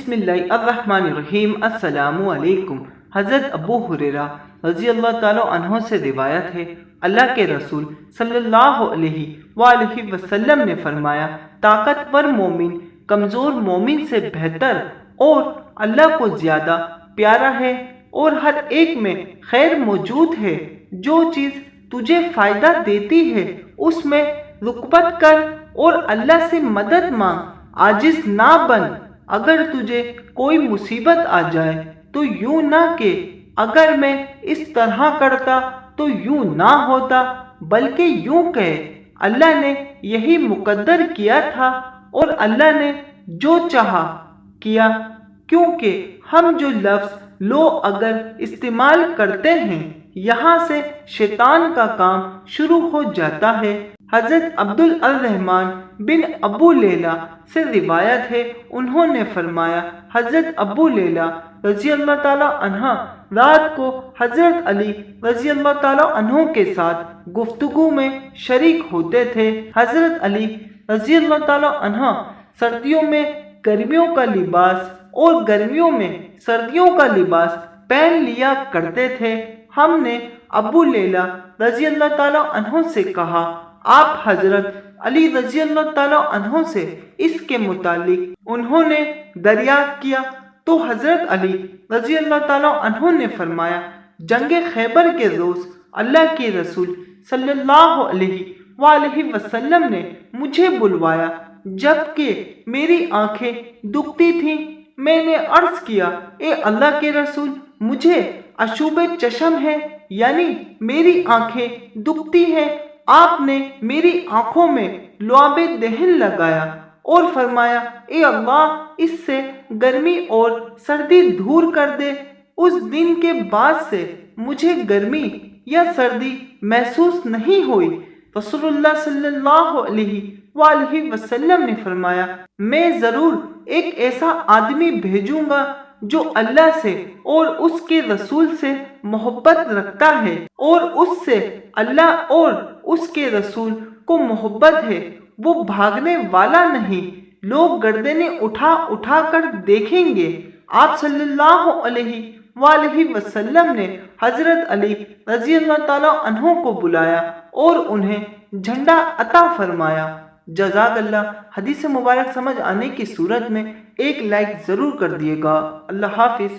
بسم اللہ الرحمن الرحیم۔ السلام علیکم۔ حضرت ابو ہریرہ رضی اللہ تعالیٰ عنہ سے روایت ہے، اللہ کے رسول صلی اللہ علیہ وآلہ وسلم نے فرمایا، طاقتور مومن کمزور مومن سے بہتر اور اللہ کو زیادہ پیارا ہے، اور ہر ایک میں خیر موجود ہے۔ جو چیز تجھے فائدہ دیتی ہے اس میں رغبت کر اور اللہ سے مدد مانگ، عاجز نہ بن۔ اگر تجھے کوئی مصیبت آ جائے تو یوں نہ کہ اگر میں اس طرح کرتا تو یوں نہ ہوتا، بلکہ یوں کہے اللہ نے یہی مقدر کیا تھا اور اللہ نے جو چاہا کیا۔ کیونکہ ہم جو لفظ لو اگر استعمال کرتے ہیں یہاں سے شیطان کا کام شروع ہو جاتا ہے۔ حضرت عبد الرحمن بن ابو لیلہ سے روایت ہے، انہوں نے فرمایا، حضرت ابو لیلہ رضی اللہ تعالیٰ عنہ رات کو حضرت علی رضی اللہ تعالیٰ عنہ کے ساتھ گفتگو میں شریک ہوتے تھے۔ حضرت علی رضی اللہ تعالیٰ عنہ سردیوں میں گرمیوں کا لباس اور گرمیوں میں سردیوں کا لباس پہن لیا کرتے تھے۔ ہم نے ابو لیلہ رضی اللہ تعالیٰ عنہ سے کہا، آپ حضرت علی رضی اللہ تعالیٰ عنہ سے اس کے متعلق انہوں نے دریافت کیا تو حضرت علی رضی اللہ تعالیٰ عنہ نے فرمایا، جنگ خیبر کے روز اللہ کے رسول صلی اللہ علیہ وآلہ وسلم نے مجھے بلوایا جبکہ میری آنکھیں دکھتی تھیں۔ میں نے عرض کیا، اے اللہ کے رسول، مجھے عشوب چشم ہے، یعنی میری آنکھیں دکھتی ہیں۔ آپ نے میری آنکھوں میں لعاب دہن لگایا اور فرمایا، اے اللہ، اس سے گرمی اور سردی دور کر دے۔ اس دن کے بعد سے مجھے گرمی یا سردی محسوس نہیں ہوئی۔ رسول اللہ صلی اللہ علیہ وآلہ وسلم نے فرمایا، میں ضرور ایک ایسا آدمی بھیجوں گا جو اللہ سے اور اس کے رسول سے محبت رکھتا ہے، اور اس سے اللہ اور اس کے رسول کو محبت ہے۔ وہ بھاگنے والا نہیں، لوگ گردنیں اٹھا اٹھا کر دیکھیں گے۔ آپ صلی اللہ علیہ وآلہ وسلم نے حضرت علی رضی اللہ تعالیٰ عنہ کو بلایا اور انہیں جھنڈا عطا فرمایا۔ جزاک اللہ۔ حدیث مبارک سمجھ آنے کی صورت میں ایک لائک ضرور کر دیے گا۔ اللہ حافظ۔